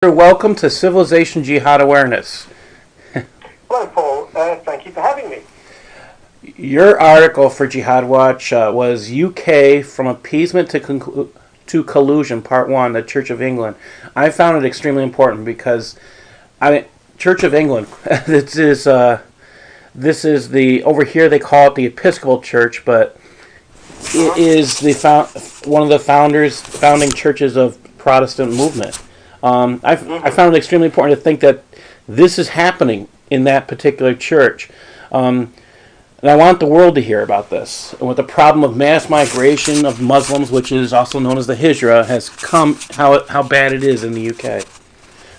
Welcome to Civilization Jihad Awareness. Hello, Paul. Thank you for having me. Your article for Jihad Watch was UK from Appeasement to Collusion, Part 1, the Church of England. I found it extremely important because, Church of England, this is the, over here they call it the Episcopal Church, but it is one of the founding churches of Protestant movement. I found it extremely important to think that this is happening in that particular church. And I want the world to hear about this. And with the problem of mass migration of Muslims, which is also known as the Hijra, has come, how bad it is in the UK.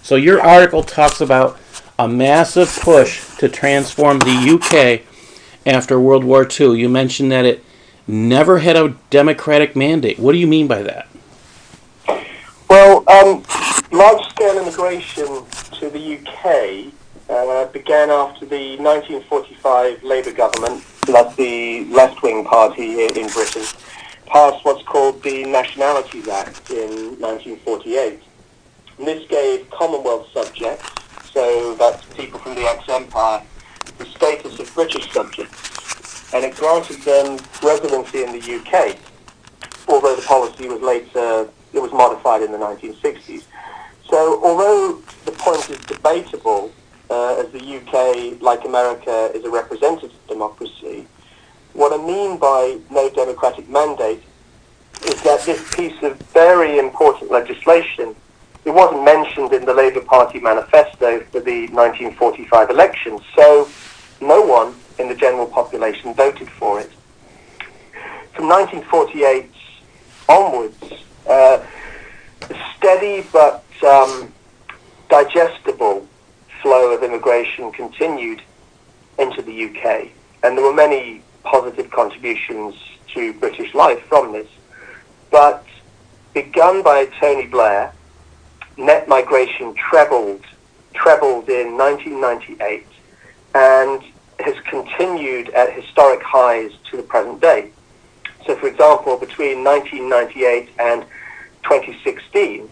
So your article talks about a massive push to transform the UK after World War II. You mentioned that it never had a democratic mandate. What do you mean by that? Well, large-scale immigration to the UK began after the 1945 Labour government, so that's the left-wing party in Britain, passed what's called the Nationalities Act in 1948. And this gave Commonwealth subjects, so that's people from the ex-empire, the status of British subjects, and it granted them residency in the UK, although the policy was later, it was modified in the 1960s. So although the point is debatable, as the UK, like America, is a representative democracy, what I mean by no democratic mandate is that this piece of very important legislation, it wasn't mentioned in the Labour Party manifesto for the 1945 elections, so no one in the general population voted for it. From 1948 onwards, a steady but digestible flow of immigration continued into the UK, and there were many positive contributions to British life from this. But begun by Tony Blair, net migration trebled in 1998 and has continued at historic highs to the present day. So, for example, between 1998 and 2016,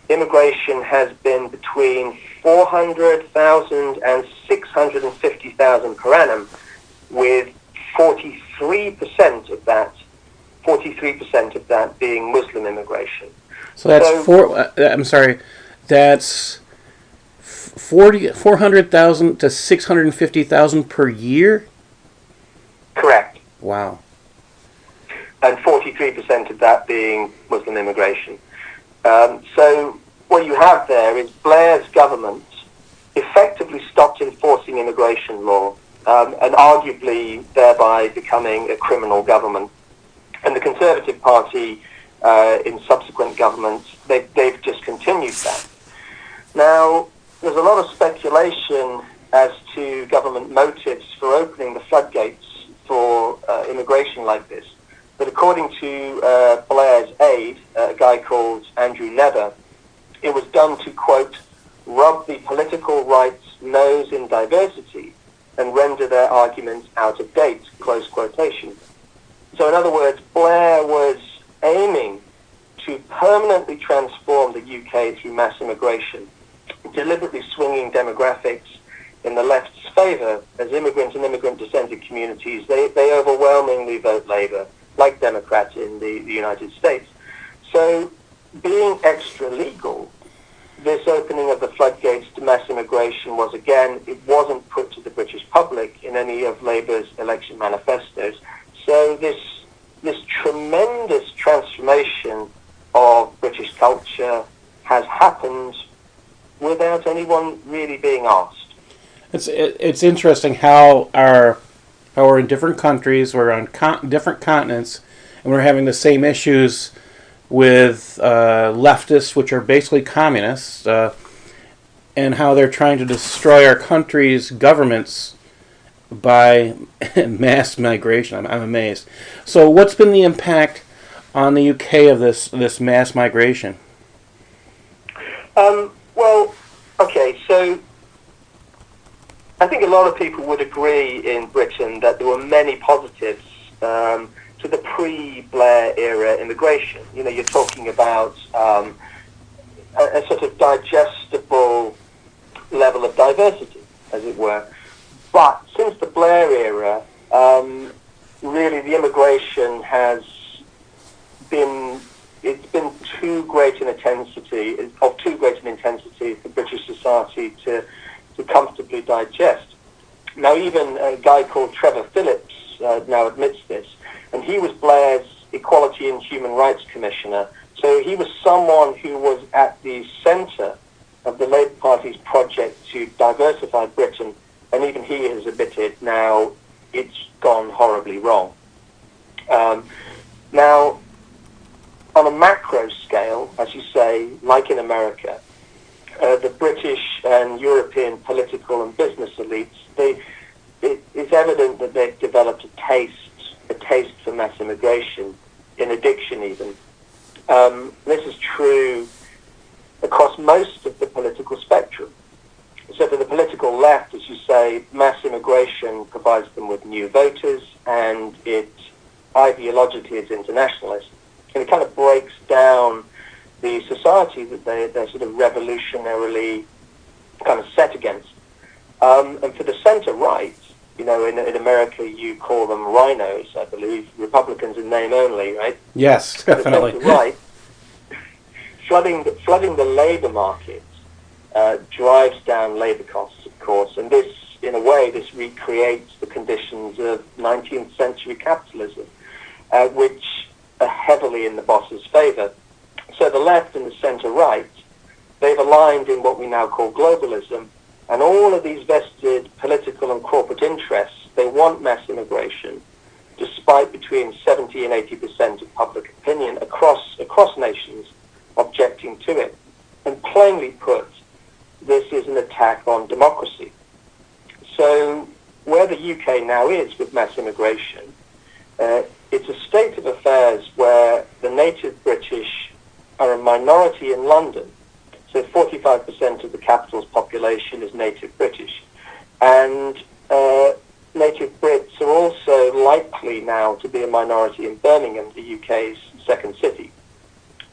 immigration has been between 400,000 and 650,000 per annum, with 43% of that being Muslim immigration. So that's that's 400,000 to 650,000 per year? Correct. Wow. And 43% of that being Muslim immigration. So what you have there is Blair's government effectively stopped enforcing immigration law, and arguably thereby becoming a criminal government. And the Conservative Party, in subsequent governments, they've just continued that. Now, there's a lot of speculation as to government motives for opening the floodgates for immigration like this. But according to Blair's aide, a guy called Andrew Nether, it was done to, quote, rub the political right's nose in diversity and render their arguments out of date, close quotation. So in other words, Blair was aiming to permanently transform the UK through mass immigration, deliberately swinging demographics in the left's favour, as immigrant and immigrant-descended communities, they overwhelmingly vote Labour, like Democrats in the United States. So being extra legal, this opening of the floodgates to mass immigration was, again, it wasn't put to the British public in any of Labour's election manifestos. So this tremendous transformation of British culture has happened without anyone really being asked. It's interesting how we're in different countries, we're on different continents, and we're having the same issues with leftists, which are basically communists, and how they're trying to destroy our country's governments by mass migration. I'm amazed. So what's been the impact on the UK of this mass migration? Well, okay, so I think a lot of people would agree in Britain that there were many positives to the pre-Blair era immigration. You know, you're talking about a sort of digestible level of diversity, as it were. But since the Blair era, really the immigration has been, it's been of too great an intensity for British society to comfortably digest. Now even a guy called Trevor Phillips now admits this, and he was Blair's Equality and Human Rights Commissioner. So he was someone who was at the centre of the Labour Party's project to diversify Britain, and even he has admitted now it's gone horribly wrong. Now, on a macro scale, as you say, like in America, the British and European political and business elites, it's evident that they've developed a taste for mass immigration, an addiction even. This is true across most of the political spectrum. So for the political left, as you say, mass immigration provides them with new voters, and it ideologically is internationalist. And it kind of breaks down the society that they're sort of revolutionarily kind of set against. And for the centre-right, you know, in America you call them rhinos, I believe, Republicans in name only, right? Yes, definitely. For the centre-right, flooding the labour market drives down labour costs, of course, and this, in a way, this recreates the conditions of 19th century capitalism, which are heavily in the boss's favour. So the left and the centre-right, they've aligned in what we now call globalism, and all of these vested political and corporate interests, they want mass immigration, despite between 70 and 80% of public opinion across nations objecting to it. And plainly put, this is an attack on democracy. So where the UK now is with mass immigration, it's a state of affairs where the native British are a minority in London. So 45% of the capital's population is native British. And native Brits are also likely now to be a minority in Birmingham, the UK's second city.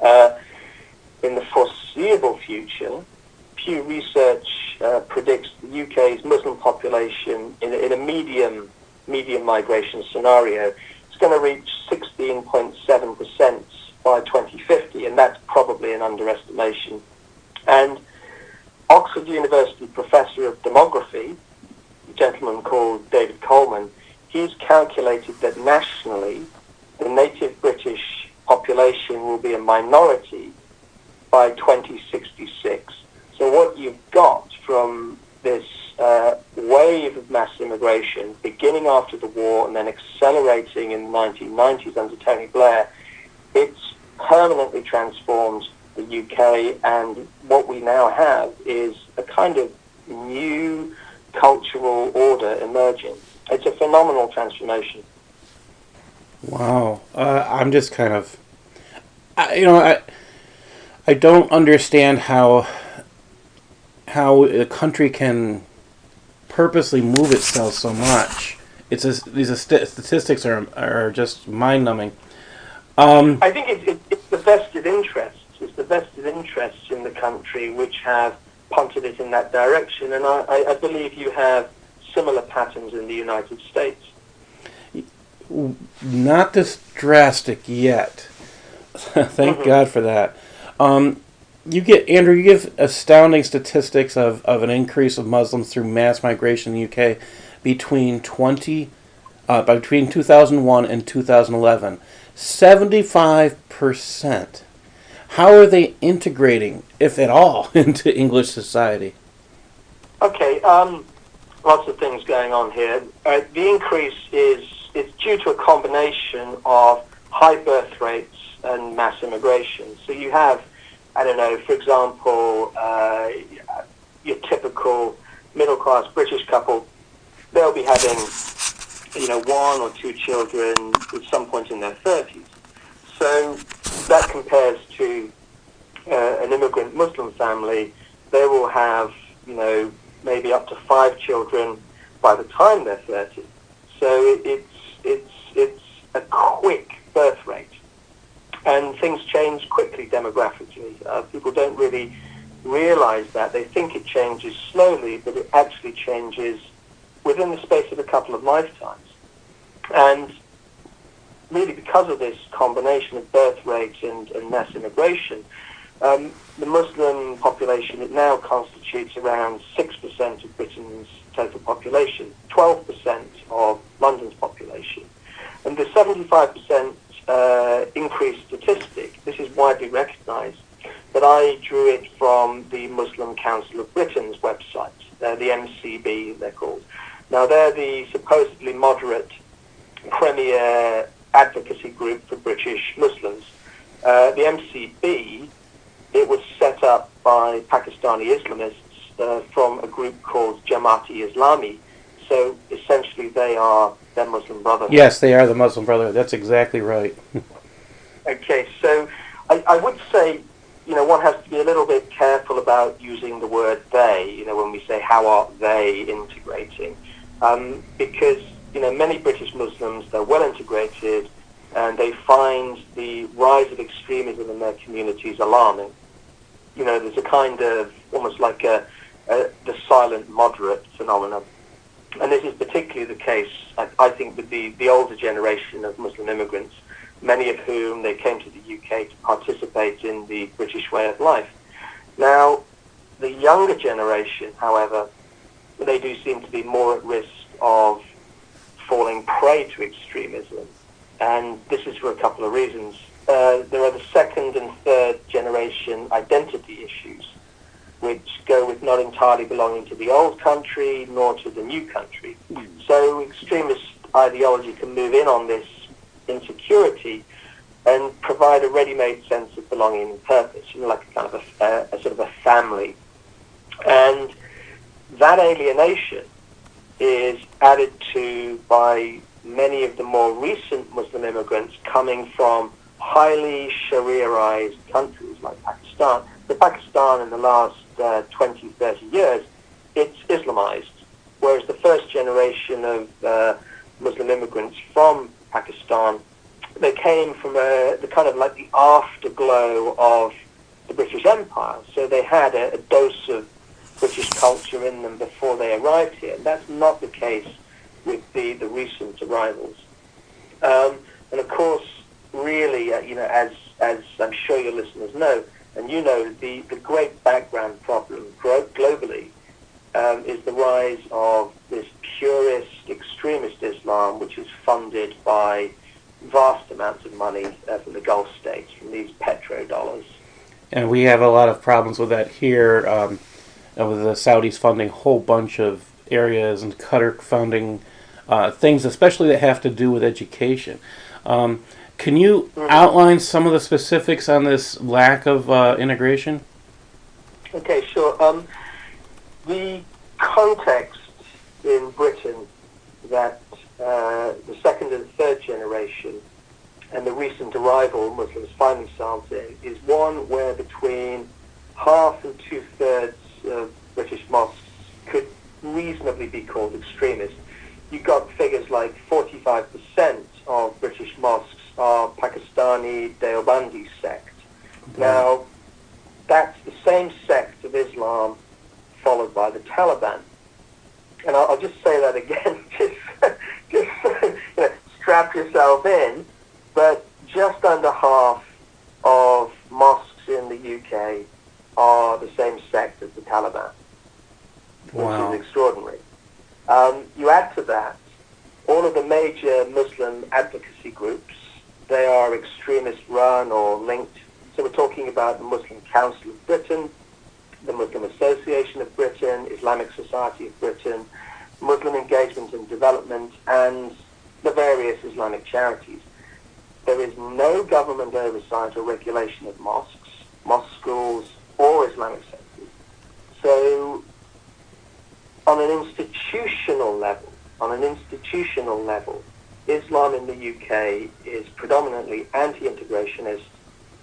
In the foreseeable future, Pew Research predicts the UK's Muslim population in a medium migration scenario is going to reach 16.7% by 2050, and that's probably an underestimation. And Oxford University professor of demography, a gentleman called David Coleman, he's calculated that nationally the native British population will be a minority by 2066. So what you've got from this wave of mass immigration beginning after the war and then accelerating in the 1990s under Tony Blair, it's permanently transformed the UK, and what we now have is a kind of new cultural order emerging. It's a phenomenal transformation. Wow. I'm just kind of... I don't understand how a country can purposely move itself so much. These statistics are just mind-numbing. I think it's the vested interests. It's the vested interests in the country which have punted it in that direction, and I believe you have similar patterns in the United States. Not this drastic yet. Thank God for that. You give astounding statistics of an increase of Muslims through mass migration in the UK between 2001 and 2011. 75%. How are they integrating, if at all, into English society? Okay, lots of things going on here. The increase is due to a combination of high birth rates and mass immigration. So you have, I don't know, for example, your typical middle-class British couple, they'll be having, one or two children at some point in their 30s. So that compares to an immigrant Muslim family. They will have, maybe up to 5 children by the time they're 30. So it's a quick birth rate. And things change quickly demographically. People don't really realize that. They think it changes slowly, but it actually changes within the space of a couple of lifetimes. And really, because of this combination of birth rates and mass immigration, the Muslim population, it now constitutes around 6% of Britain's total population, 12% of London's population. And the 75% increased statistic, this is widely recognised, but I drew it from the Muslim Council of Britain's website, the MCB they're called. Now they're the supposedly moderate premier advocacy group for British Muslims. The MCB, it was set up by Pakistani Islamists from a group called Jamaat-e-Islami. So essentially they're Muslim Brotherhood. Yes, they are the Muslim Brotherhood. That's exactly right. Okay, so I would say, one has to be a little bit careful about using the word they, when we say how are they integrating. Because, many British Muslims, they're well integrated and they find the rise of extremism in their communities alarming. There's a kind of, almost like the silent moderate phenomenon. And this is particularly the case, I think, with the older generation of Muslim immigrants, many of whom they came to the UK to participate in the British way of life. Now, the younger generation, however, they do seem to be more at risk of falling prey to extremism. And this is for a couple of reasons. There are the second and third generation identity issues, which go with not entirely belonging to the old country nor to the new country. So extremist ideology can move in on this insecurity and provide a ready-made sense of belonging and purpose, like a kind of a sort of a family. And that alienation is added to by many of the more recent Muslim immigrants coming from highly Shariaized countries like Pakistan. So Pakistan in the last 20, 30 years, it's Islamized, whereas the first generation of Muslim immigrants from Pakistan, they came from the kind of like the afterglow of the British Empire. So they had a dose of British culture in them before they arrived here. And that's not the case with the recent arrivals. And of course, really, as I'm sure your listeners know, and the great background problem globally is the rise of this purist, extremist Islam, which is funded by vast amounts of money from the Gulf states, from these petrodollars. And we have a lot of problems with that here, with the Saudis funding a whole bunch of areas and Qatar funding things, especially that have to do with education. Can you outline some of the specifics on this lack of integration? Okay, sure. The context in Britain that the second and third generation and the recent arrival Muslims find themselves in is one where between half and two-thirds of British mosques could reasonably be called extremist. You've got figures like 45% of British mosques are Pakistani Deobandi sect. Now, that's the same sect of Islam followed by the Taliban. And I'll just say that again, just strap yourself in, but just under half of mosques in the UK are the same sect as the Taliban, Wow. which is extraordinary. You add to that all of the major Muslim advocacy groups, they are extremist run or linked. So we're talking about the Muslim Council of Britain, the Muslim Association of Britain, Islamic Society of Britain, Muslim Engagement and Development, and the various Islamic charities. There is no government oversight or regulation of mosques, mosque schools, or Islamic centers. So on an institutional level, Islam in the UK is predominantly anti-integrationist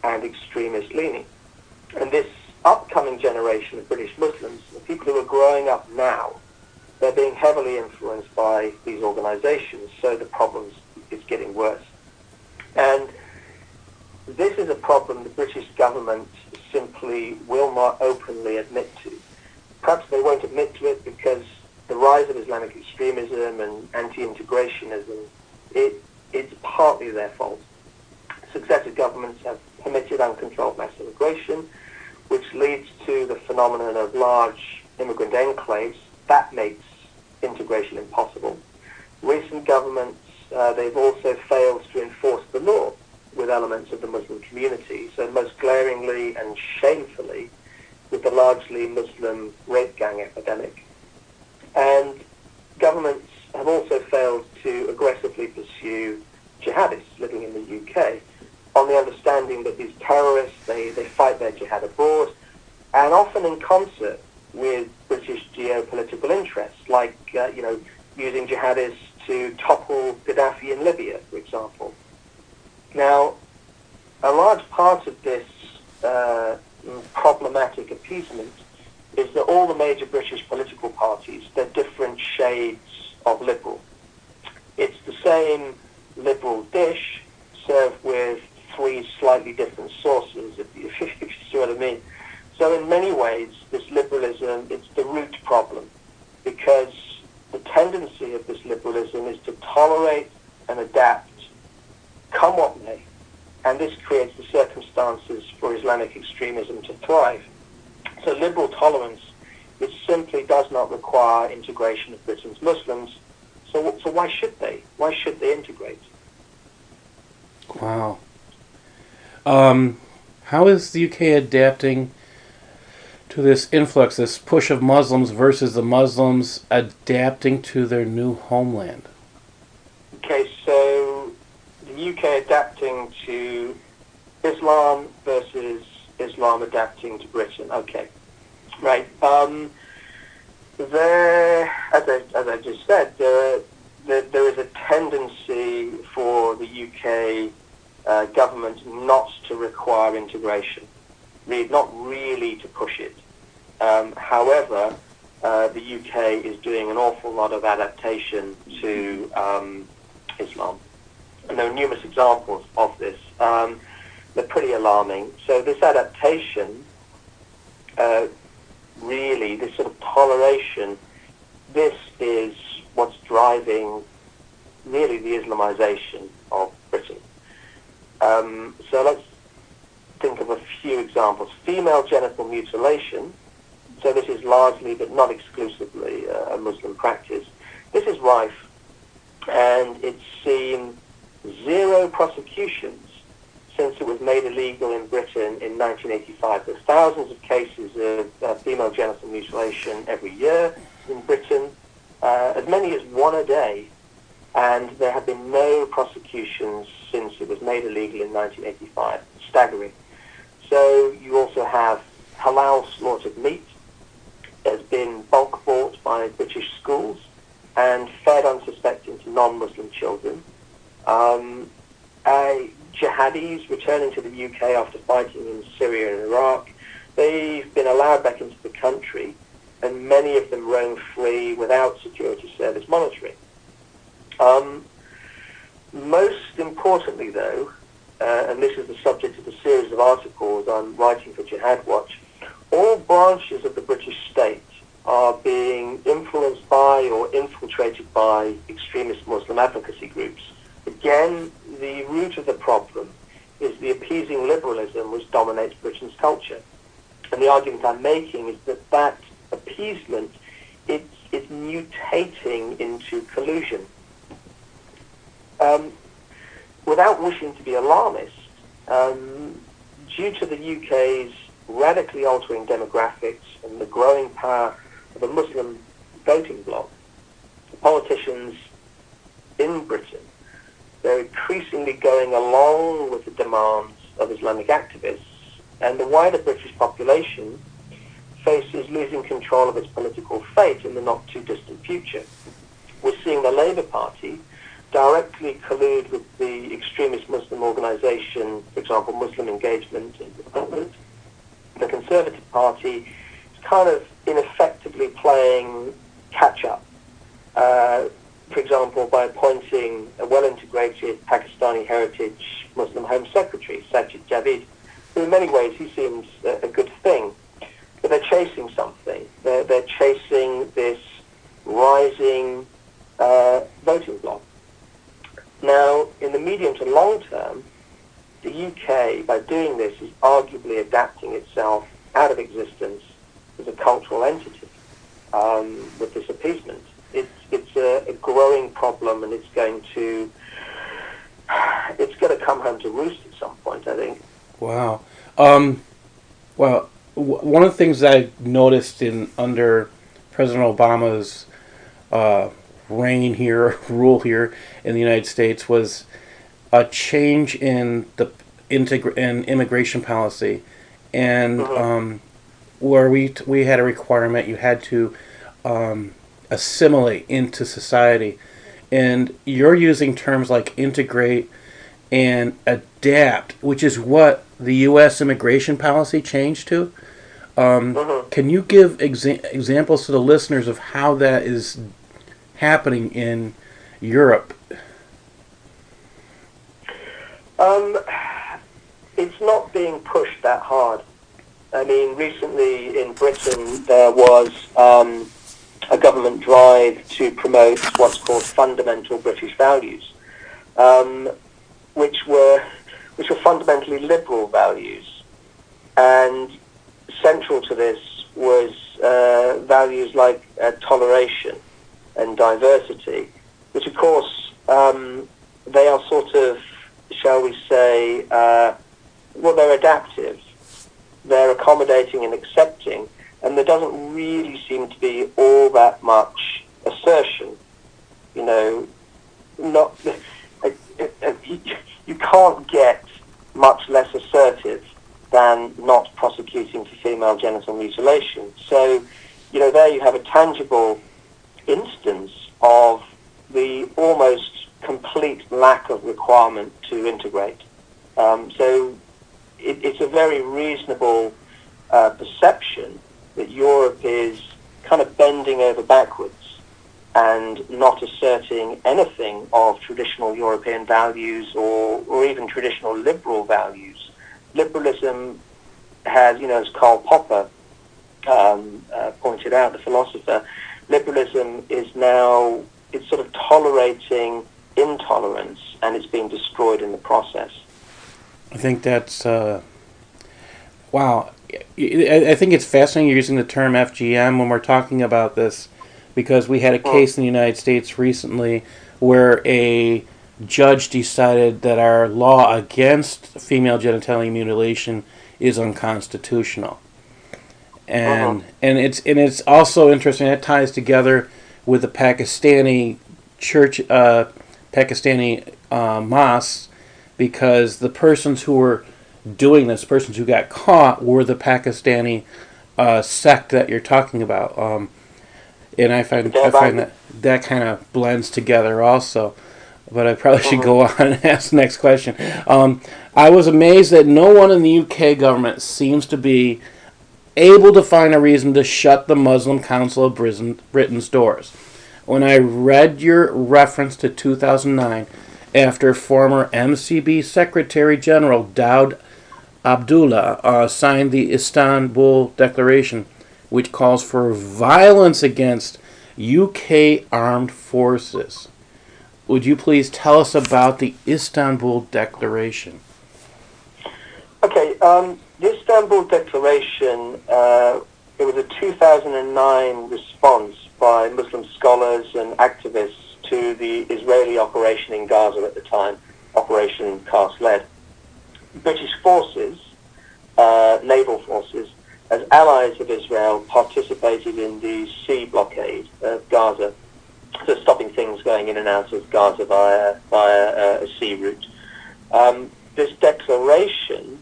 and extremist leaning. And this upcoming generation of British Muslims, the people who are growing up now, they're being heavily influenced by these organizations, so the problems is getting worse. And This is a problem the British government simply will not openly admit to. Perhaps they won't admit to it because the rise of Islamic extremism and anti-integrationism, it's partly their fault. Successive governments have permitted uncontrolled mass immigration, which leads to the phenomenon of large immigrant enclaves. That makes integration impossible. Recent governments, they've also failed to enforce the law with elements of the Muslim community. So most glaringly and shamefully with the largely Muslim rape gang epidemic. And governments have also failed to aggressively pursue jihadists living in the UK on the understanding that these terrorists, they fight their jihad abroad, and often in concert with British geopolitical interests, like, using jihadists to topple Gaddafi in Libya, for example. Now, a large part of this problematic appeasement is that all the major British political parties, they're different shades of liberal. It's the same liberal dish served with three slightly different sauces, if you see what I mean. So in many ways, this liberalism, it's the root problem, because the tendency of this liberalism is to tolerate and adapt, come what may, and this creates the circumstances for Islamic extremism to thrive. So liberal tolerance, it simply does not require integration of Britain's Muslims. So why should they? Why should they integrate? Wow. How is the UK adapting to this influx, this push of Muslims versus the Muslims adapting to their new homeland? Okay, so the UK adapting to Islam versus Islam adapting to Britain. Okay, right. There, as I just said, there is a tendency for the UK government not to require integration, not really to push it. However, the UK is doing an awful lot of adaptation to Islam. And there are numerous examples of this. They're pretty alarming. So this adaptation, really, this sort of toleration, this is what's driving really the Islamization of Britain. So let's think of a few examples. Female genital mutilation, so this is largely but not exclusively a Muslim practice. This is rife, and it's seen 0 prosecutions since it was made illegal in Britain in 1985. There's thousands of cases of female genital mutilation every year in Britain, as many as one a day, and there have been no prosecutions since it was made illegal in 1985. Staggering. So you also have halal slaughtered meat has been bulk bought by British schools and fed unsuspecting to non-Muslim children. Jihadis returning to the UK after fighting in Syria and Iraq, they've been allowed back into the country, and many of them roam free without security service monitoring. Most importantly, though, and this is the subject of a series of articles I'm writing for Jihad Watch, all branches of the British state are being influenced by or infiltrated by extremist Muslim advocacy groups. Again, the root of the problem is the appeasing liberalism which dominates Britain's culture. And the argument I'm making is that that appeasement, it's mutating into collusion. Without wishing to be alarmist, due to the UK's radically altering demographics and the growing power of a Muslim voting bloc, politicians in Britain, they're increasingly going along with the demands of Islamic activists, and the wider British population faces losing control of its political fate in the not-too-distant future. We're seeing the Labour Party directly collude with the extremist Muslim organisation, for example, Muslim Engagement and Development. The Conservative Party is kind of ineffectively playing catch-up. for example, by appointing a well-integrated Pakistani heritage Muslim Home Secretary, Sajid Javid, who in many ways he seems a good thing. But they're chasing something. They're chasing this rising voting bloc. Now, in the medium to long term, the UK, by doing this, is arguably adapting itself out of existence as a cultural entity with this appeasement. It's a growing problem, and it's going to come home to roost at some point, I think. Wow. Well, one of the things I noticed under President Obama's reign here, rule here in the United States, was a change in the immigration policy, and where we had a requirement you had to assimilate into society, and you're using terms like integrate and adapt, which is what the U.S. immigration policy changed to. Can you give examples to the listeners of how that is happening in Europe? It's not being pushed that hard. I mean, recently in Britain there was a government drive to promote what's called fundamental British values, which were fundamentally liberal values, and central to this was values like toleration and diversity, which of course they are sort of, shall we say, they're adaptive, they're accommodating and accepting, and there doesn't really seem to be all that much assertion. You know, you can't get much less assertive than not prosecuting for female genital mutilation. So, you know, there you have a tangible instance of the almost complete lack of requirement to integrate. So it's a very reasonable perception that Europe is kind of bending over backwards and not asserting anything of traditional European values or even traditional liberal values. Liberalism has, you know, as Karl Popper pointed out, the philosopher, liberalism is now, it's sort of tolerating intolerance, and it's being destroyed in the process. I think that's, wow. I think it's fascinating you're using the term FGM when we're talking about this, because we had a case in the United States recently where a judge decided that our law against female genital mutilation is unconstitutional. And it's also interesting, that ties together with the Pakistani church, Pakistani mosques, because the persons who were doing this, persons who got caught, were the Pakistani sect that you're talking about. And I find that kind of blends together also. But I probably should go on and ask the next question. I was amazed that no one in the UK government seems to be able to find a reason to shut the Muslim Council of Britain's doors. When I read your reference to 2009, after former MCB Secretary General Daud Abdullah signed the Istanbul Declaration, which calls for violence against UK armed forces. Would you please tell us about the Istanbul Declaration? Okay, the Istanbul Declaration, it was a 2009 response by Muslim scholars and activists to the Israeli operation in Gaza at the time, Operation Cast-Lead. British forces, naval forces, as allies of Israel, participated in the sea blockade of Gaza, so stopping things going in and out of Gaza via a sea route. This declaration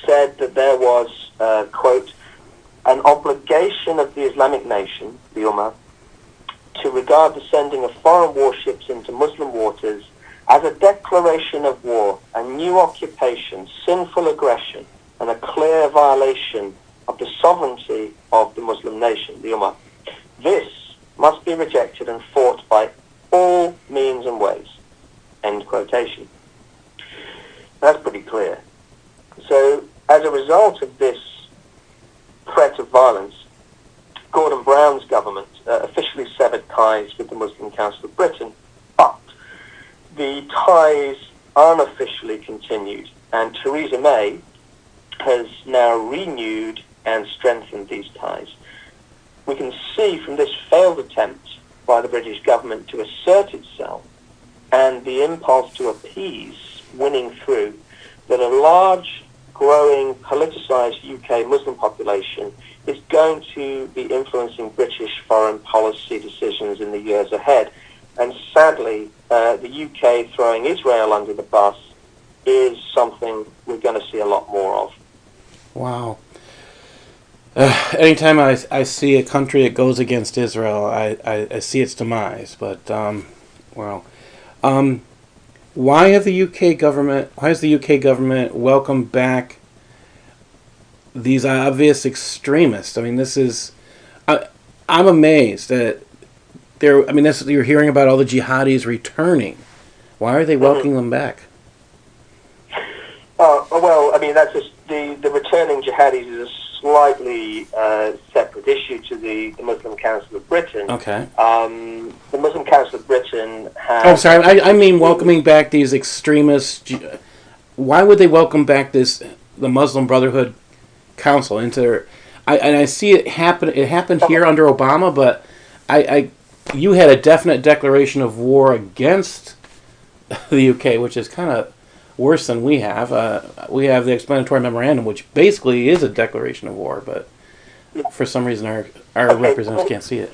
said that there was, quote, an obligation of the Islamic nation, the Ummah, to regard the sending of foreign warships into Muslim waters as a declaration of war, a new occupation, sinful aggression, and a clear violation of the sovereignty of the Muslim nation, the Ummah. This must be rejected and fought by all means and ways, end quotation. That's pretty clear. So, as a result of this threat of violence, Gordon Brown's government officially severed ties with the Muslim Council of Britain, but the ties unofficially continued, and Theresa May has now renewed and strengthened these ties. We can see from this failed attempt by the British government to assert itself and the impulse to appease winning through that a large, growing, politicised UK Muslim population is going to be influencing British foreign policy decisions in the years ahead. And sadly, the UK throwing Israel under the bus is something we're going to see a lot more of. Wow. Anytime I see a country that goes against Israel, I see its demise. But, why has the UK government welcomed back these obvious extremists? I mean, this is... I'm amazed that you're hearing about all the jihadis returning. Why are they welcoming them back? Well, I mean, that's just the returning jihadis is a slightly separate issue to the Muslim Council of Britain. Okay. The Muslim Council of Britain has... Oh, sorry. I mean welcoming back these extremists. Why would they welcome back the Muslim Brotherhood Council into their... I see it happen. It happened here under Obama, but you had a definite declaration of war against the UK, which is kind of worse than we have. We have the explanatory memorandum, which basically is a declaration of war, but for some reason our representatives can't see it.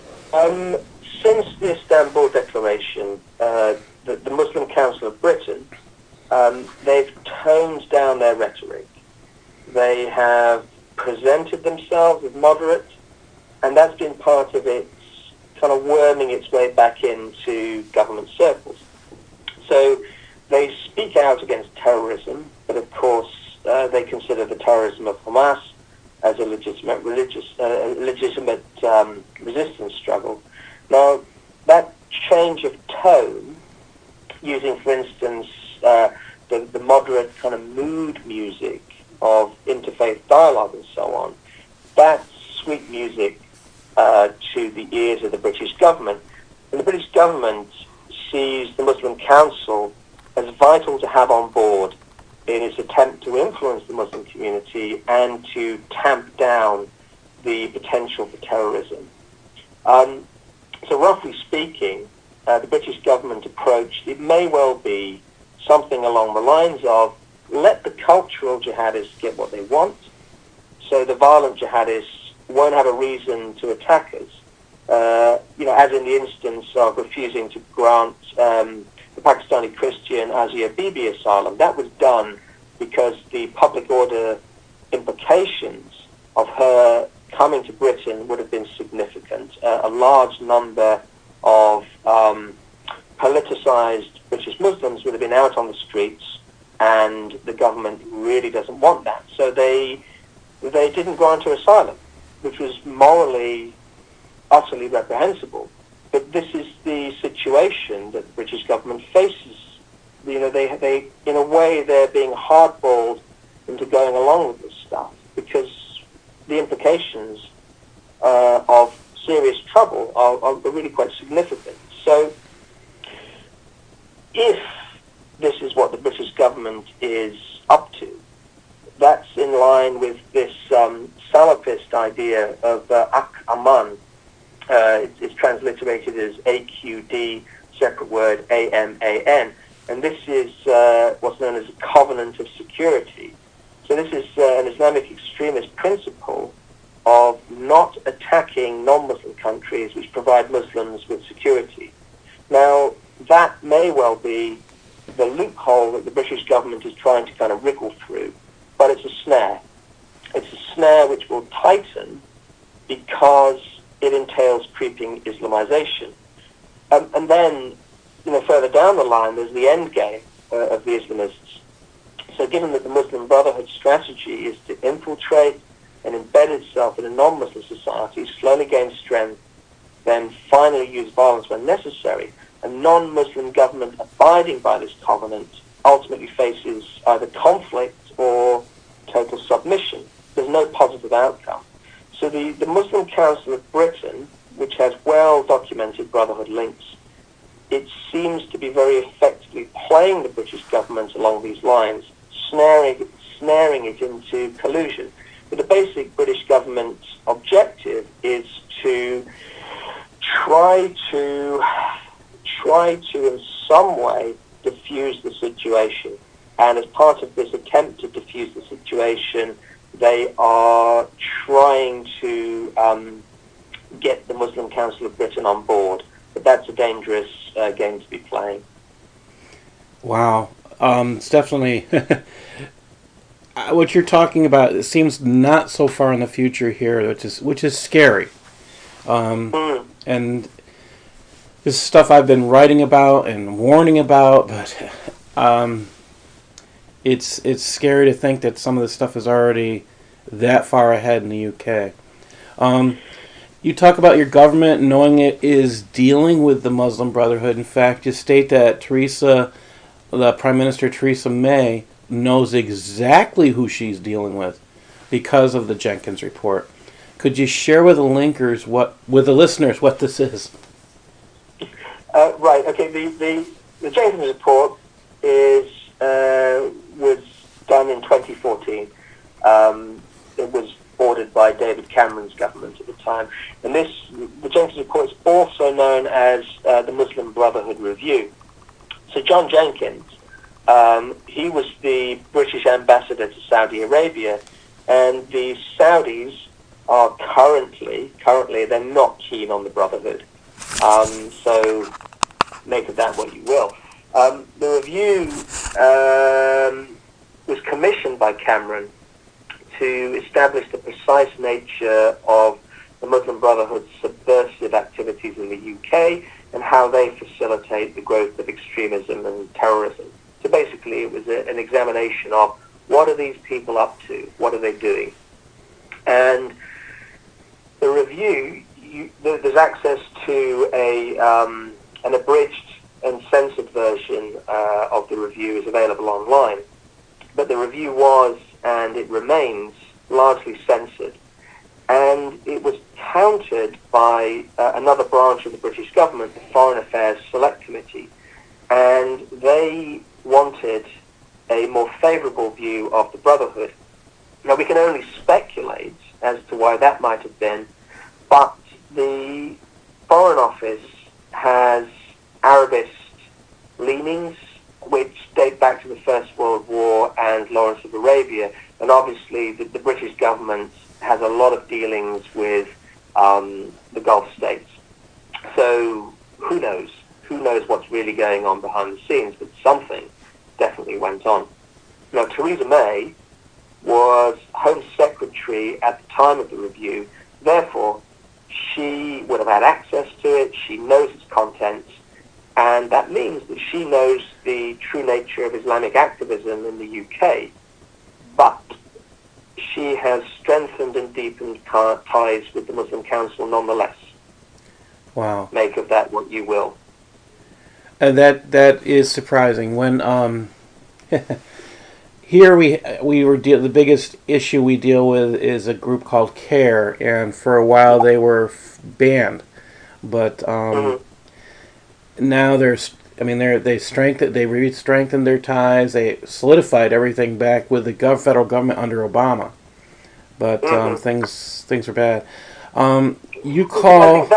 Since the Istanbul Declaration, the Muslim Council of Britain, they've toned down their rhetoric. They have presented themselves as moderate, and that's been part of its kind of worming its way back into government circles. So they speak out against terrorism, but of course they consider the terrorism of Hamas as a legitimate resistance struggle. Now, that change of tone, using, for instance, the moderate kind of mood music of interfaith dialogue and so on, that's sweet music to the ears of the British government. And the British government sees the Muslim Council as vital to have on board in its attempt to influence the Muslim community and to tamp down the potential for terrorism. So roughly speaking, the British government approach, it may well be something along the lines of, let the cultural jihadists get what they want, so the violent jihadists won't have a reason to attack us. As in the instance of refusing to grant the Pakistani Christian Asia Bibi asylum. That was done because the public order implications of her coming to Britain would have been significant. A large number of politicized British Muslims would have been out on the streets, and the government really doesn't want that. So they didn't grant her asylum, which was morally utterly reprehensible. But this is the situation that the British government faces. They in a way, they're being hardballed into going along with this stuff because the implications of serious trouble are really quite significant. So if this is what the British government is up to, that's in line with this Salafist idea of Ak Aman. It's transliterated as AQD, separate word AMAN, and this is what's known as a covenant of security. So this is an Islamic extremist principle of not attacking non-Muslim countries which provide Muslims with security. Now, that may well be the loophole that the British government is trying to kind of wriggle through, but it's a snare. It's a snare which will tighten because it entails creeping Islamization. And then, further down the line, there's the end game of the Islamists. So given that the Muslim Brotherhood strategy is to infiltrate and embed itself in a non-Muslim society, slowly gain strength, then finally use violence when necessary, a non-Muslim government abiding by this covenant ultimately faces either conflict or total submission. There's no positive outcome. So the Muslim Council of Britain, which has well-documented Brotherhood links, it seems to be very effectively playing the British government along these lines, snaring it into collusion. But the basic British government's objective is to try to in some way diffuse the situation. And as part of this attempt to diffuse the situation, they are trying to get the Muslim Council of Britain on board. But that's a dangerous game to be playing. Wow. It's definitely... what you're talking about, it seems not so far in the future here, which is scary. And this is stuff I've been writing about and warning about, but it's scary to think that some of this stuff is already that far ahead in the UK. You talk about your government knowing it is dealing with the Muslim Brotherhood. In fact, you state that the Prime Minister Theresa May knows exactly who she's dealing with because of the Jenkins Report. Could you share with the listeners what this is? Right. Okay. The Jenkins Report was done in 2014. It was ordered by David Cameron's government at the time, and the Jenkins Report is also known as the Muslim Brotherhood Review. So John Jenkins, he was the British ambassador to Saudi Arabia, and the Saudis are currently they're not keen on the Brotherhood. So make of that what you will. The review was commissioned by Cameron to establish the precise nature of the Muslim Brotherhood's subversive activities in the UK and how they facilitate the growth of extremism and terrorism. So basically it was an examination of what are these people up to, what are they doing. And the review, there's access to an abridged and censored version of the review is available online. But the review was, and it remains, largely censored. And it was countered by another branch of the British government, the Foreign Affairs Select Committee. And they wanted a more favourable view of the Brotherhood. Now, we can only speculate as to why that might have been, but the Foreign Office has Arabist leanings, which date back to the First World War and Lawrence of Arabia, and obviously the British government has a lot of dealings with the Gulf states. So who knows? Who knows what's really going on behind the scenes, but something definitely went on. Now, Theresa May was Home Secretary at the time of the review, therefore she would have had access to it, she knows its contents, and that means that she knows the true nature of Islamic activism in the UK, but she has strengthened and deepened ties with the Muslim Council nonetheless. Wow. Make of that what you will. And that is surprising. When here we were the biggest issue we deal with is a group called CARE, and for a while they were banned, but now they re-strengthened their ties. They solidified everything back with the federal government under Obama, but things are bad. You call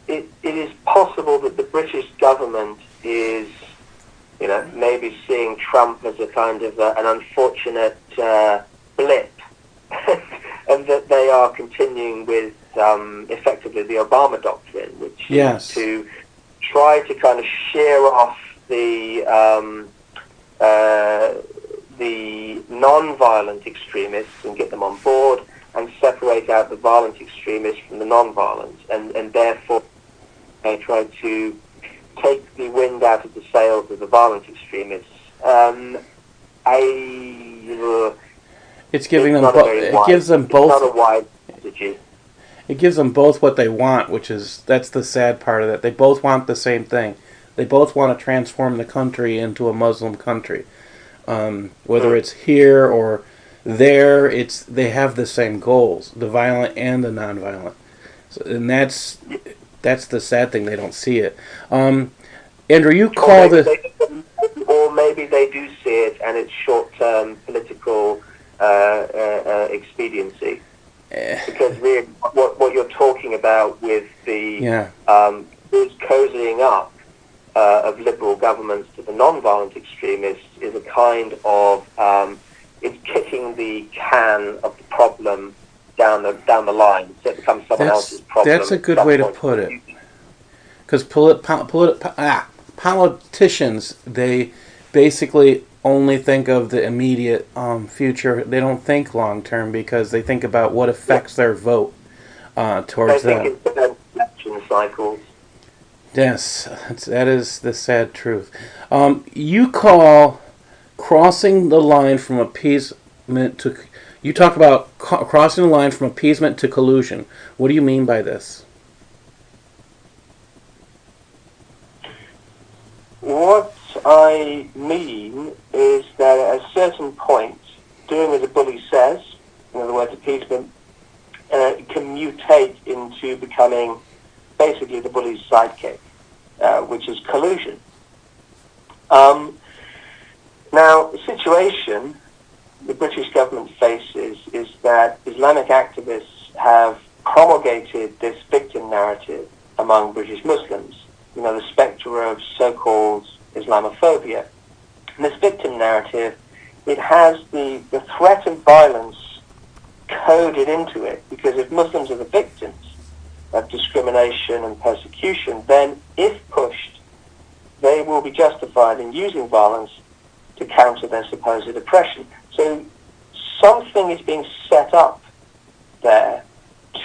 it is possible that the British government is, maybe seeing Trump as a kind of an unfortunate blip, and that they are continuing with effectively the Obama Doctrine, which is to try to kind of shear off the non-violent extremists and get them on board, and separate out the violent extremists from the non-violent, and therefore they try to take the wind out of the sails of the violent extremists. It's giving them. It gives them both. It's not a wide strategy. it gives them both what they want, that's the sad part of it. They both want the same thing. They both want to transform the country into a Muslim country. Whether it's here or there, they have the same goals, the violent and the nonviolent. So, and that's the sad thing. They don't see it. Andrew, you call this... Or maybe they do see it, and it's short-term political expediency. Because really, what you're talking about with the cozying up of liberal governments to the non-violent extremists is a kind of it's kicking the can of the problem down the line, so it becomes someone else's problem. That's a good way to put it. Because politicians, they basically only think of the immediate future. They don't think long term because they think about what affects their vote towards them. They think it's election cycles. Yes, that is the sad truth. You call crossing the line from appeasement to... You talk about crossing the line from appeasement to collusion. What do you mean by this? What I mean is that at a certain point, doing as the bully says, in other words, appeasement, can mutate into becoming basically the bully's sidekick, which is collusion. Now, the situation the British government faces is that Islamic activists have promulgated this victim narrative among British Muslims, the spectre of so-called Islamophobia. And this victim narrative, it has the threat of violence coded into it, because if Muslims are the victims of discrimination and persecution, then if pushed, they will be justified in using violence to counter their supposed oppression. So something is being set up there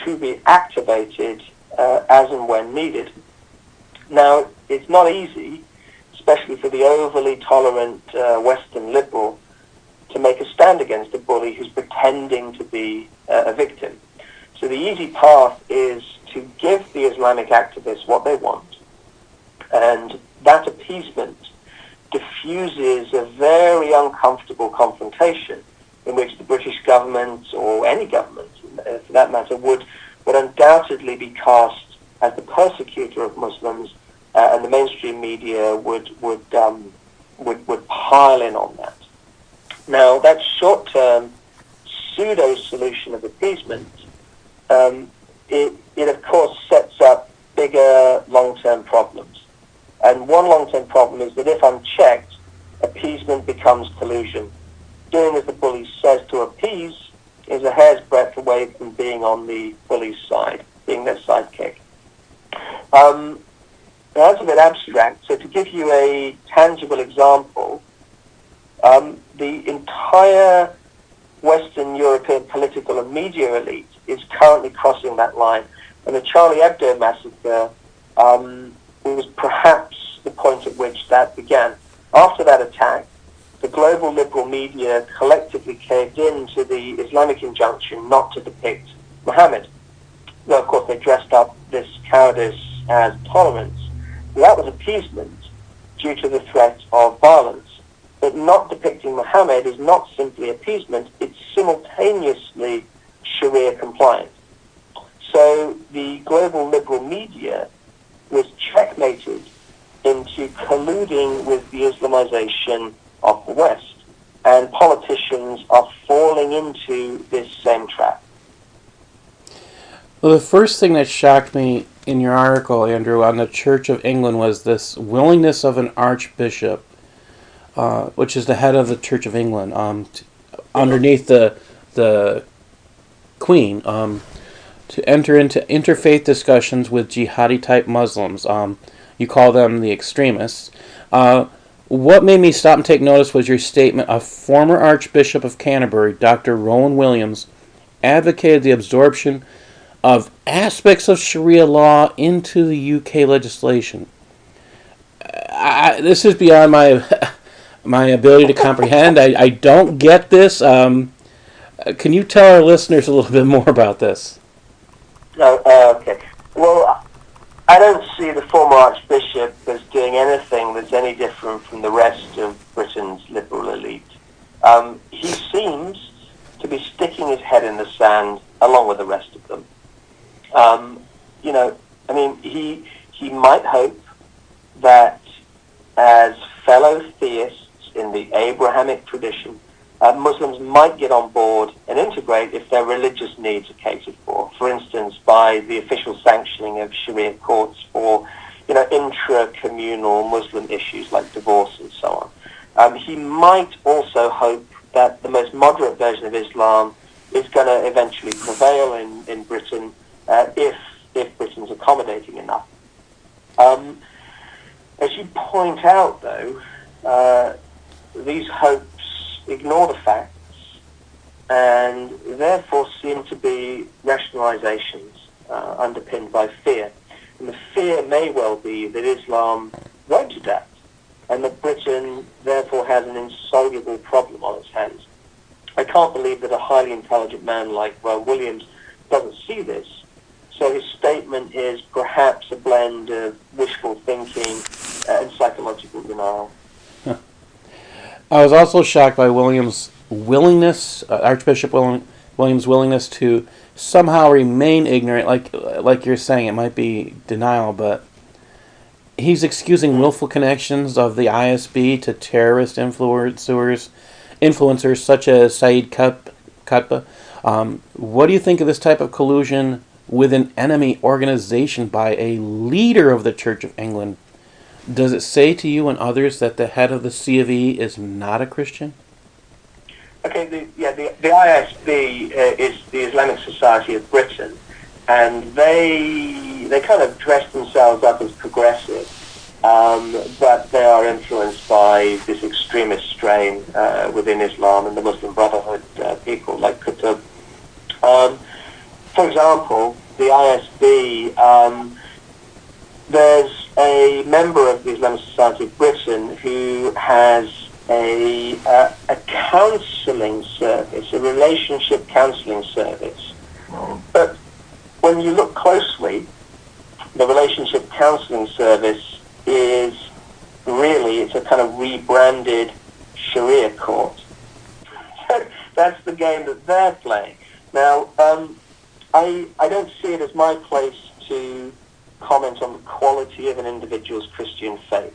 to be activated as and when needed. Now, it's not easy, especially for the overly tolerant Western liberal, to make a stand against a bully who's pretending to be a victim. So the easy path is to give the Islamic activists what they want, and that appeasement diffuses a very uncomfortable confrontation in which the British government, or any government for that matter, would undoubtedly be cast as the persecutor of Muslims, and the mainstream media would pile in on that. Now, that short-term pseudo-solution of appeasement, it of course sets up bigger long-term problems. And one long-term problem is that if unchecked, appeasement becomes collusion. Doing as the bully says to appease is a hair's breadth away from being on the bully's side, being their sidekick. That's a bit abstract, so to give you a tangible example, the entire Western European political and media elite is currently crossing that line. And the Charlie Hebdo massacre was perhaps the point at which that began. After that attack, the global liberal media collectively caved in to the Islamic injunction not to depict Muhammad. Now, of course, they dressed up this cowardice as tolerance. And that was appeasement due to the threat of violence. But not depicting Muhammad is not simply appeasement, it's simultaneously Sharia compliant. So the global liberal media was checkmated into colluding with the Islamization of the West. And politicians are falling into this same trap. Well, the first thing that shocked me in your article, Andrew, on the Church of England was this willingness of an archbishop, which is the head of the Church of England, underneath the Queen, to enter into interfaith discussions with jihadi-type Muslims. You call them the extremists. What made me stop and take notice was your statement. A former Archbishop of Canterbury, Dr. Rowan Williams, advocated the absorption of aspects of Sharia law into the UK legislation. This is beyond my ability to comprehend. I don't get this. Can you tell our listeners a little bit more about this? Okay. Well, I don't see the former Archbishop as doing anything that's any different from the rest of Britain's liberal elite. He seems to be sticking his head in the sand along with the rest of them. He might hope that as fellow theists in the Abrahamic tradition, Muslims might get on board and integrate if their religious needs are catered for. For instance, by the official sanctioning of Sharia courts for, intra-communal Muslim issues like divorce and so on. He might also hope that the most moderate version of Islam is going to eventually prevail in Britain if Britain's accommodating enough. As you point out, though, these hopes ignore the facts and therefore seem to be rationalizations underpinned by fear. And the fear may well be that Islam won't adapt and that Britain therefore has an insoluble problem on its hands. I can't believe that a highly intelligent man like Rowan Williams doesn't see this. So his statement is perhaps a blend of wishful thinking and psychological denial. I was also shocked by Williams' willingness, Archbishop Williams' willingness to somehow remain ignorant. Like you're saying, it might be denial, but he's excusing willful connections of the ISB to terrorist influencers such as Saeed Qutb. What do you think of this type of collusion with an enemy organization by a leader of the Church of England? Does it say to you and others that the head of the C of E is not a Christian? Okay, the ISB is the Islamic Society of Britain, and they kind of dress themselves up as progressive, but they are influenced by this extremist strain within Islam and the Muslim Brotherhood people like Qutb. For example, the ISB, there's a member of the Islamic Society of Britain who has a counselling service, a relationship counselling service. But when you look closely, the relationship counselling service is really, it's a kind of rebranded Sharia court. That's the game that they're playing. Now, I don't see it as my place to comment on the quality of an individual's Christian faith.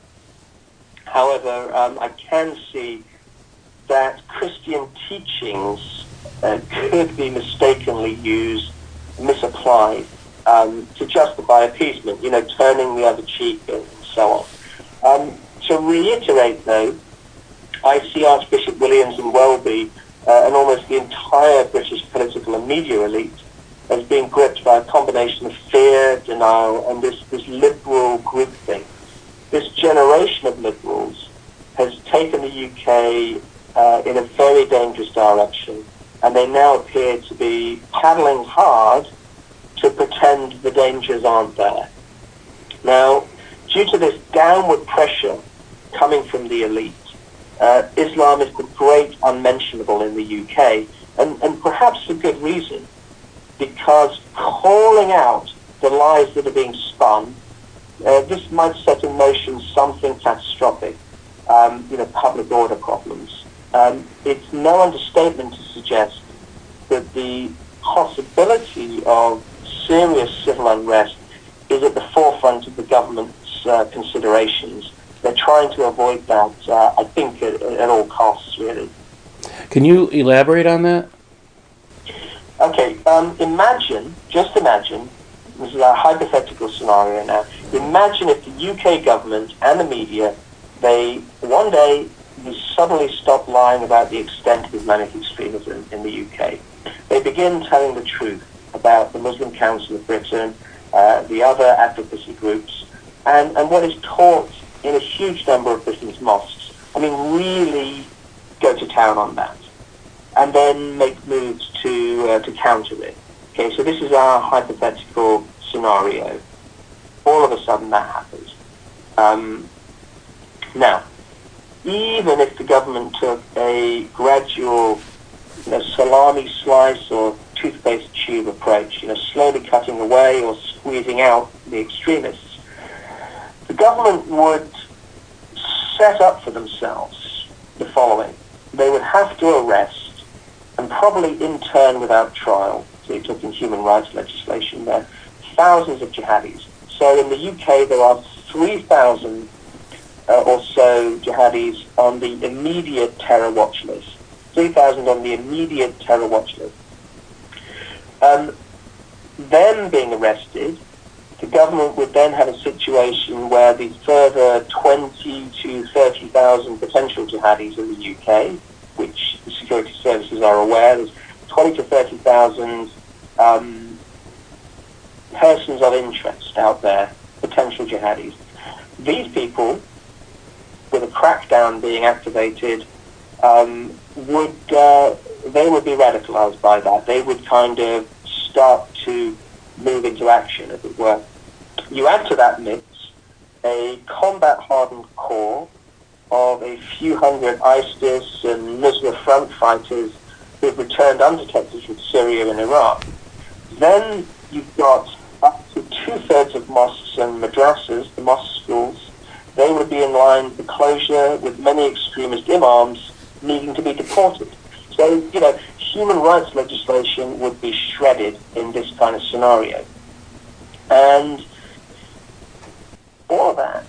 However, I can see that Christian teachings could be mistakenly used, misapplied, to justify appeasement, turning the other cheek and so on. To reiterate, though, I see Archbishop Williams and Welby and almost the entire British political and media elite as being gripped by a combination of fear, denial, and this liberal groupthink. This generation of liberals has taken the UK in a very dangerous direction, and they now appear to be paddling hard to pretend the dangers aren't there. Now, due to this downward pressure coming from the elite, Islam is the great unmentionable in the UK, and perhaps for good reason, because calling out the lies that are being spun, this might set in motion something catastrophic, public order problems. It's no understatement to suggest that the possibility of serious civil unrest is at the forefront of the government's considerations. They're trying to avoid that, I think, at all costs, really. Can you elaborate on that? Okay, just imagine, this is a hypothetical scenario now, imagine if the UK government and the media, one day, they suddenly stop lying about the extent of Islamic extremism in the UK. They begin telling the truth about the Muslim Council of Britain, the other advocacy groups, and what is taught in a huge number of Britain's mosques. I mean, really go to town on that, and then make moves to counter it. Okay, so this is our hypothetical scenario. All of a sudden that happens. Now, even if the government took a gradual salami slice or toothpaste tube approach, slowly cutting away or squeezing out the extremists. The government would set up for themselves the following. They would have to arrest and probably intern without trial, so you're talking human rights legislation there, thousands of jihadis. So in the UK there are 3,000 or so jihadis on the immediate terror watch list. 3,000 on the immediate terror watch list. Them being arrested, the government would then have a situation where the further 20 to 30,000 potential jihadis in the UK, which the security services are aware, there's 20 to 30,000 persons of interest out there, potential jihadis. These people, with a crackdown being activated, would be radicalized by that. They would kind of start to move into action, as it were. You add to that mix a combat-hardened core of a few hundred ISIS and Nusra Front fighters who've returned undetected from Syria and Iraq. Then you've got up to two-thirds of mosques and madrasas, the mosque schools. They would be in line for closure, with many extremist imams needing to be deported. So, human rights legislation would be shredded in this kind of scenario. And all of that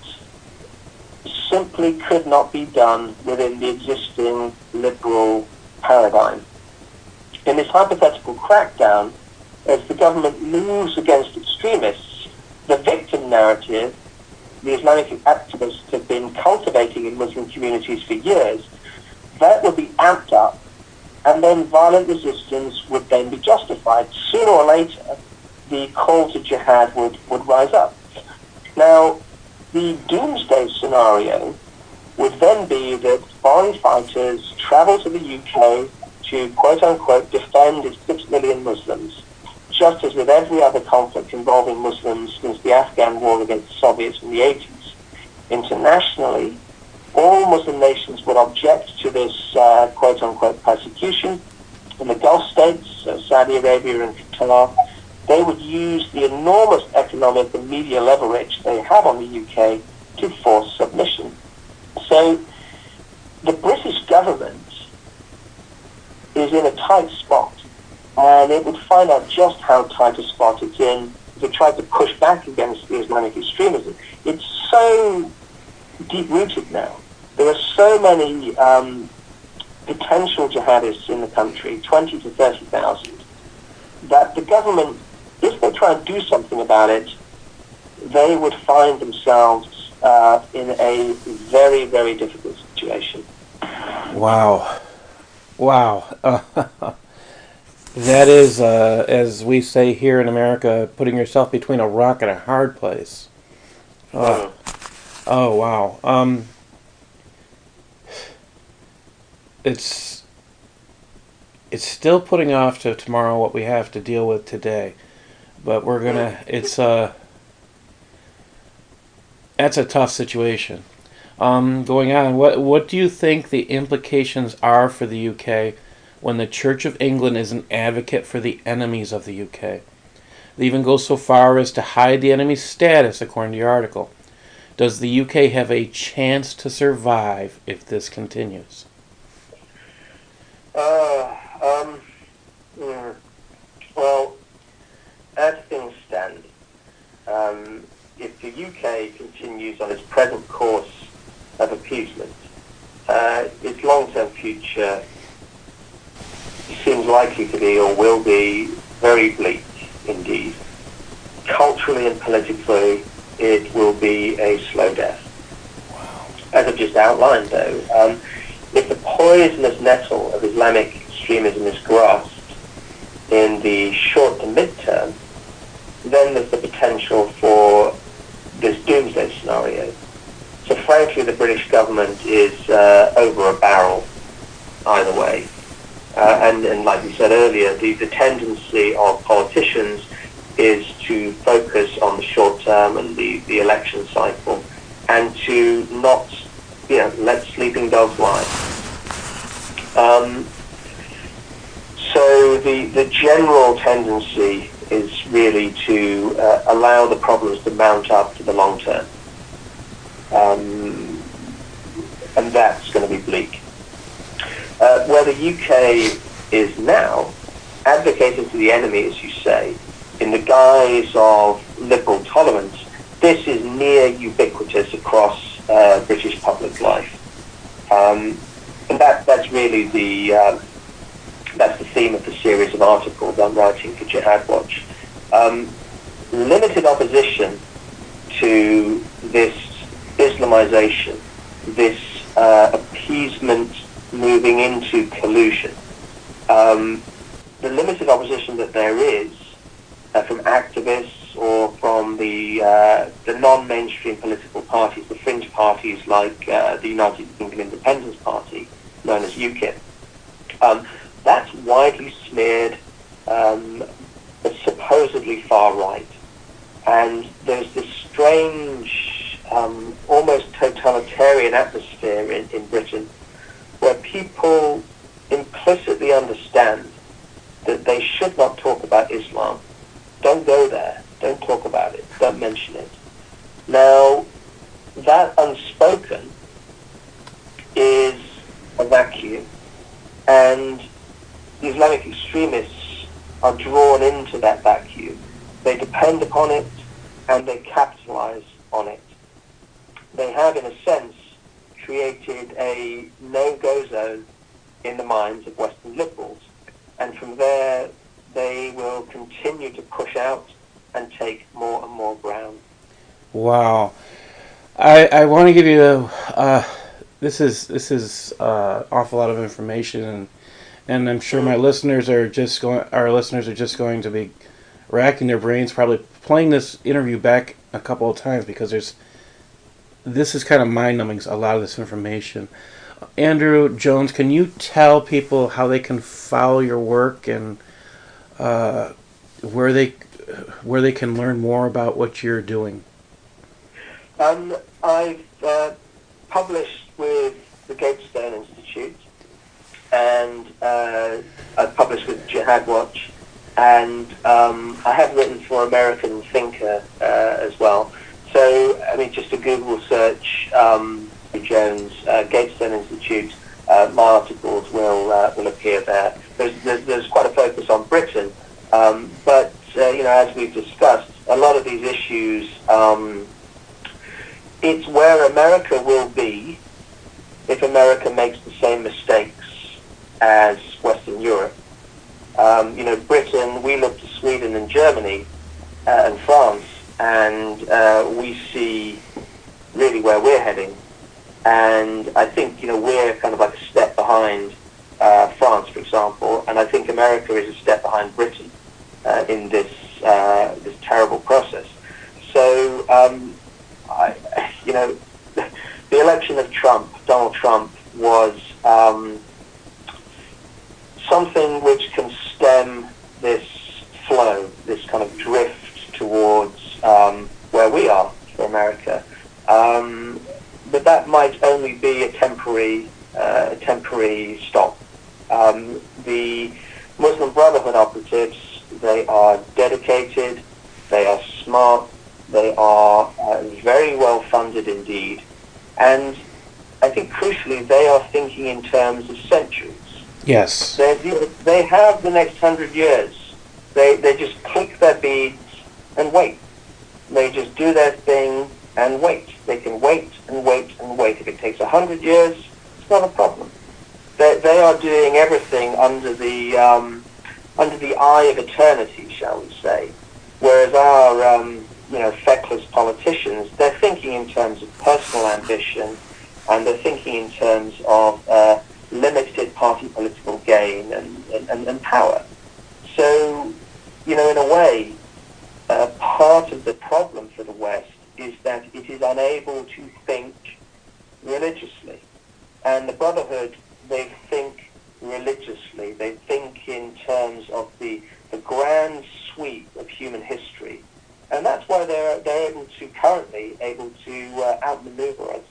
simply could not be done within the existing liberal paradigm. In this hypothetical crackdown, as the government moves against extremists, the victim narrative the Islamic activists have been cultivating in Muslim communities for years, that would be amped up, and then violent resistance would then be justified. Sooner or later, the call to jihad would rise up. Now, the doomsday scenario would then be that foreign fighters travel to the UK to, quote-unquote, defend its 6 million Muslims, just as with every other conflict involving Muslims since the Afghan war against the Soviets in the 80s. Internationally, all Muslim nations would object to this quote-unquote persecution. In the Gulf states, so Saudi Arabia and Qatar, they would use the enormous economic and media leverage they have on the UK to force submission. So the British government is in a tight spot, and it would find out just how tight a spot it's in if it tried to push back against the Islamic extremism. It's so deep-rooted now. There are so many potential jihadists in the country, 20 to 30,000, that the government, if they try and do something about it, they would find themselves in a very, very difficult situation. Wow. That is, as we say here in America, putting yourself between a rock and a hard place. Oh, wow. It's still putting off to tomorrow what we have to deal with today. But we're gonna, that's a tough situation. Going on, what do you think the implications are for the UK when the Church of England is an advocate for the enemies of the UK? They even go so far as to hide the enemy's status, according to your article. Does the UK have a chance to survive if this continues? Well, as things stand, if the UK continues on its present course of appeasement, its long-term future seems likely to be, or will be, very bleak indeed. Culturally and politically, it will be a slow death. Wow. As I've just outlined, though, if the poisonous nettle of Islamic extremism is grasped in the short to mid-term, then there's the potential for this doomsday scenario. So frankly, the British government is over a barrel either way. And like we said earlier, the tendency of politicians is to focus on the short term and the election cycle, and to not, let sleeping dogs lie. So the general tendency is really to allow the problems to mount up to the long term. And that's going to be bleak. Where the UK is now, advocating to the enemy, as you say, in the guise of liberal tolerance, this is near ubiquitous across British public life. And that's really that's the theme of the series of articles I'm writing for Jihad Watch. Limited opposition to this Islamization, this appeasement moving into collusion. The limited opposition that there is from activists or from the non-mainstream political parties, the fringe parties like the United Kingdom Independence Party, known as UKIP, that's widely smeared as supposedly far right. And there's this strange, almost totalitarian atmosphere in Britain where people implicitly understand that they should not talk about Islam. Don't go there. Don't talk about it. Don't mention it. Now, that unspoken is a vacuum, and the Islamic extremists are drawn into that vacuum. They depend upon it, and they capitalize on it. They have, in a sense, created a no-go zone in the minds of Western liberals. And from there, they will continue to push out and take more and more ground. Wow. I want to give you this is awful lot of information, and I'm sure our listeners are just going to be racking their brains, probably playing this interview back a couple of times, because this is kind of mind-numbing, a lot of this information. Andrew Jones, can you tell people how they can follow your work and where they can learn more about what you're doing? I've published with the Gatestone Institute, and I've published with Jihad Watch, and I have written for American Thinker as well. So, I mean, just a Google search, Jones, Gatestone Institute, my articles will appear there. There's quite a focus on Britain, but as we've discussed, a lot of these issues, it's where America will be if America makes the same mistakes as Western Europe. Britain, we look to Sweden and Germany and France, and we see really where we're heading. And I think, we're kind of like a step behind France, for example, and I think America is a step behind Britain in this terrible process. So, the election of Donald Trump, was something which can stem this flow, this kind of drift towards where we are for America. But that might only be a temporary stop. The Muslim Brotherhood operatives, they are dedicated, they are smart, they are very well funded indeed, and I think crucially they are thinking in terms of centuries. Yes. They have the next 100 years. They just click their beads and wait. They just do their thing and wait. They can wait and wait and wait. If it takes 100 years, it's not a problem. They are doing everything under the eye of eternity, shall we say. Whereas our feckless politicians, they're thinking in terms of personal ambition, and they're thinking in terms of limited party political gain and power. So, in a way, part of the problem for the West is that it is unable to think religiously. And the Brotherhood, they think religiously. They think in terms of the grand sweep of human history. And that's why they're currently able to outmaneuver us.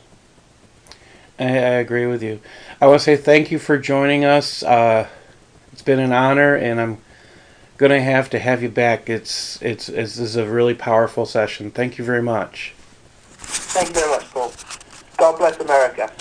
I agree with you. I want to say thank you for joining us. It's It's been an honor, and I'm going to have you back. This is a really powerful session. Thank you very much. Thank you very much, Paul. God bless America.